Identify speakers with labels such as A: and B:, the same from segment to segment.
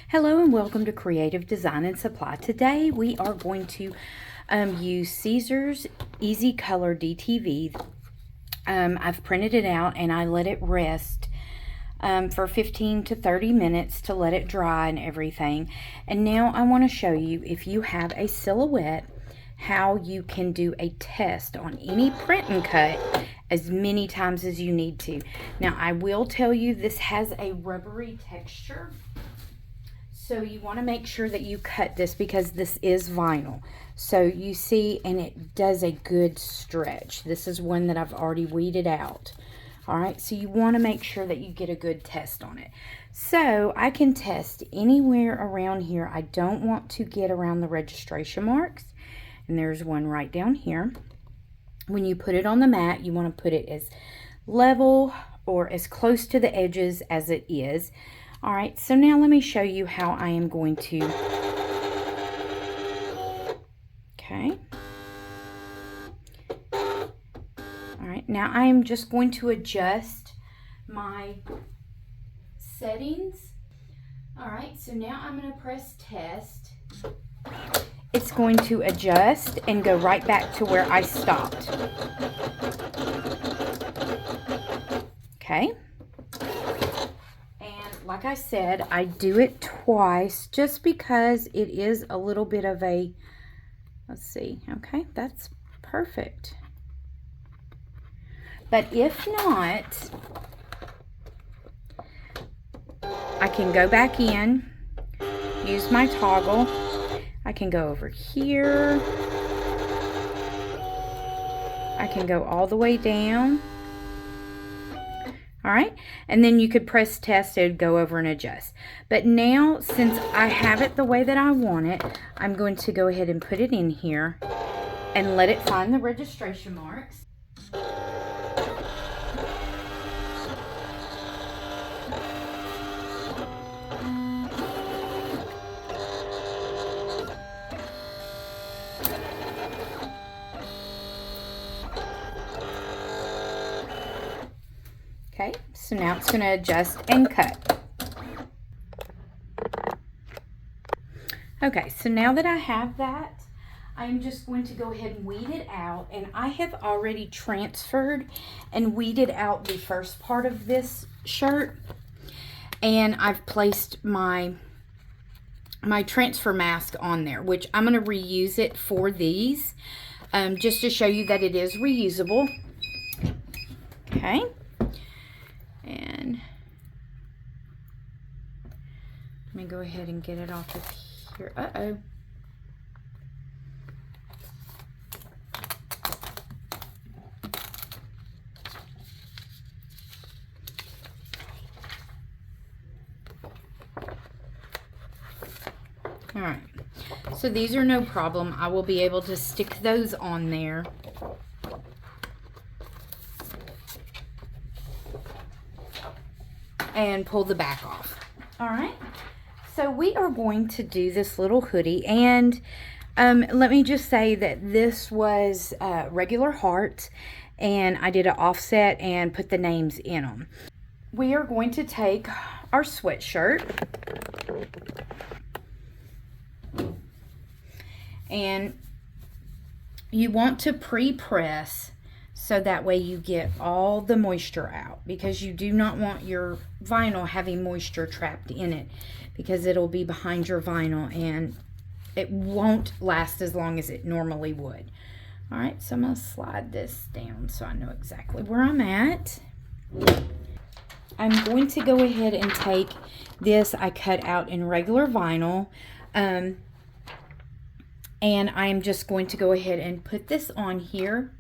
A: Hello and welcome to Creative Design and Supply. Today we are going to use Siser's EasyColor DTV. I've printed it out and I let it rest for 15 to 30 minutes to let it dry and everything. And now I want to show you, if you have a silhouette, how you can do a test on any print and cut as many times as you need to. Now I will tell you, this has a rubbery texture. So you want to make sure that you cut this because this is vinyl. So you see, and it does a good stretch. This is one that I've already weeded out. All right, so you want to make sure that you get a good test on it. So I can test anywhere around here. I don't want to get around the registration marks. And there's one right down here. When you put it on the mat, you want to put it as level or as close to the edges as it is. All right, so now let me show you how I am going to, okay. All right, now I am just going to adjust my settings. All right, so now I'm going to press test. It's going to adjust and go right back to where I stopped. Okay. Like I said, I do it twice just because it is a little bit of a, let's see, okay, that's perfect. But if not, I can go back in, use my toggle. I can go over here. I can go all the way down. All right, and then you could press test and go over and adjust. But now, since I have it the way that I want it, I'm going to go ahead and put it in here and let it find the registration marks. Okay, so now it's going to adjust and cut. Okay, so now that I have that, I'm just going to go ahead and weed it out. And I have already transferred and weeded out the first part of this shirt. And I've placed my transfer mask on there, which I'm going to reuse it for these, just to show you that it is reusable. Okay. And let me go ahead and get it off of here. Uh-oh. All right. So these are no problem. I will be able to stick those on there. And pull the back off. All right, so we are going to do this little hoodie, and let me just say that this was regular heart, and I did an offset and put the names in them. We are going to take our sweatshirt, and you want to pre-press so that way you get all the moisture out, because you do not want your vinyl having moisture trapped in it, because it'll be behind your vinyl and it won't last as long as it normally would. All right, so I'm going to slide this down so I know exactly where I'm at. I'm going to go ahead and take this I cut out in regular vinyl, and I am just going to go ahead and put this on here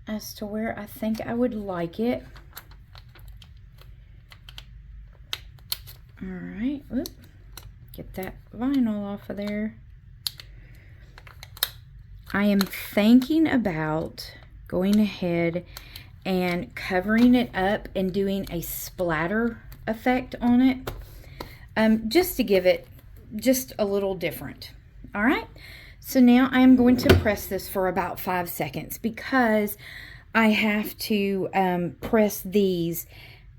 A: as to where I think I would like it. All right, whoop, get that vinyl off of there. I am thinking about going ahead and covering it up and doing a splatter effect on it, just to give it just a little different. All right. So now I'm going to press this for about 5 seconds, because I have to press these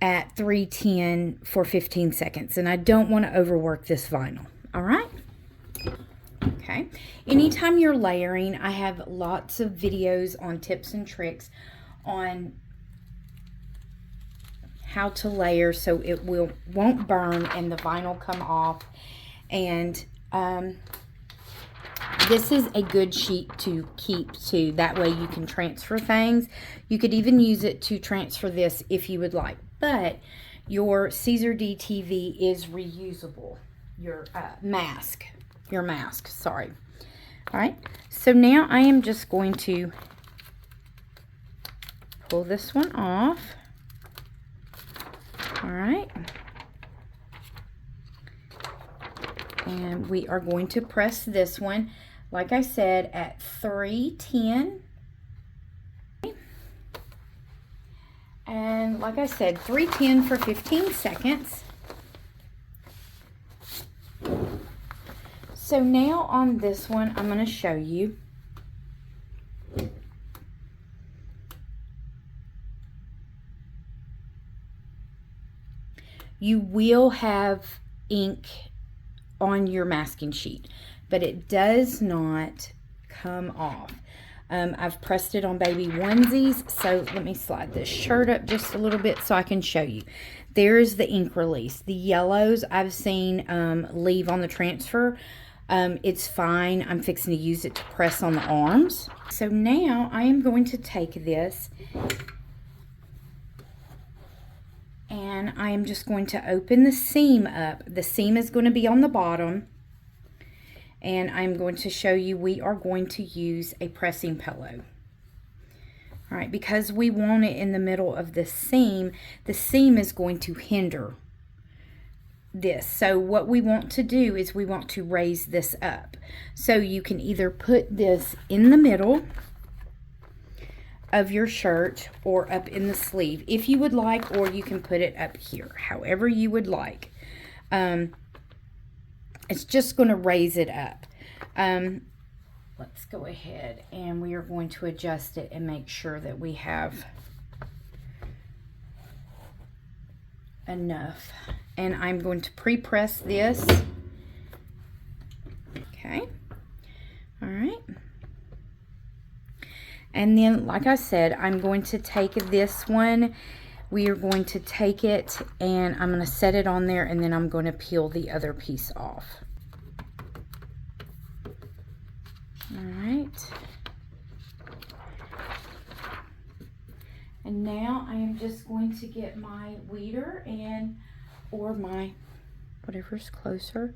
A: at 310 for 15 seconds. And I don't want to overwork this vinyl. All right. Okay. Anytime you're layering, I have lots of videos on tips and tricks on how to layer so it won't burn and the vinyl come off. And this is a good sheet to keep too. That way you can transfer things. You could even use it to transfer this if you would like. But your Siser DTV is reusable. Your mask, sorry. All right, so now I am just going to pull this one off. All right, and we are going to press this one, like I said, at 310. And like I said, 310 for 15 seconds. So now on this one, I'm going to show you. You will have ink on your masking sheet, but it does not come off. I've pressed it on baby onesies, so let me slide this shirt up just a little bit so I can show you. There's the ink release. The yellows I've seen leave on the transfer. It's fine. I'm fixing to use it to press on the arms. So now I am going to take this and I am just going to open the seam up. The seam is going to be on the bottom. And I'm going to show you we are going to use a pressing pillow. All right, because we want it in the middle of the seam is going to hinder this. So what we want to do is we want to raise this up. So you can either put this in the middle of your shirt or up in the sleeve if you would like, or you can put it up here, however you would like. It's just going to raise it up. Let's go ahead and we are going to adjust it and make sure that we have enough. And I'm going to pre-press this. Okay. All right. And then, like I said, I'm going to take this one. We are going to take it and I'm going to set it on there, and then I'm going to peel the other piece off. All right. And now I am just going to get my weeder or my whatever's closer,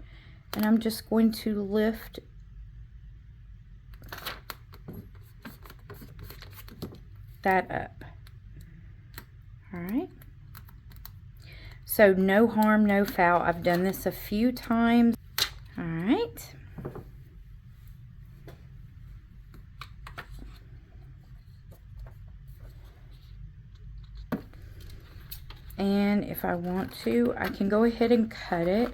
A: and I'm just going to lift that up. All right. So no harm, no foul. I've done this a few times. All right. And if I want to, I can go ahead and cut it.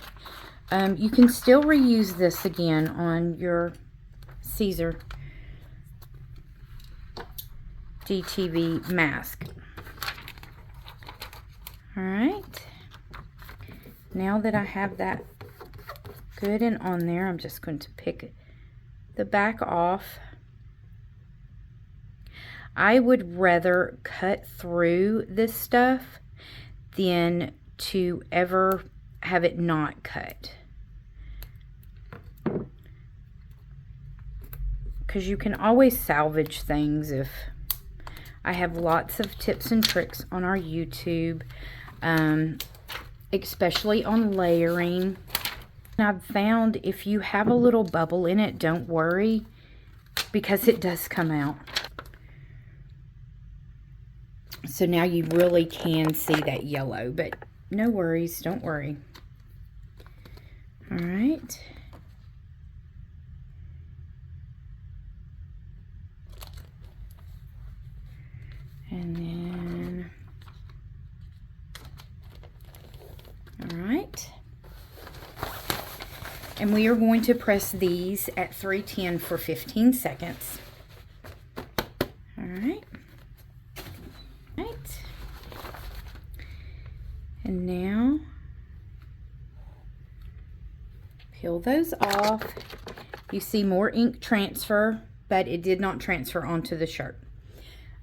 A: You can still reuse this again on your Siser DTV mask. All right. Now that I have that good and on there, I'm just going to pick the back off. I would rather cut through this stuff than to ever have it not cut, because you can always salvage things. If I have lots of tips and tricks on our YouTube, especially on layering. And I've found if you have a little bubble in it, don't worry, because it does come out. So now you really can see that yellow, but no worries, don't worry. All right. And then, all right. And we are going to press these at 310 for 15 seconds. All right. And now, peel those off. You see more ink transfer, but it did not transfer onto the shirt.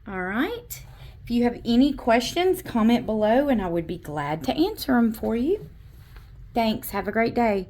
A: All right. If you have any questions, comment below and I would be glad to answer them for you. Thanks. Have a great day.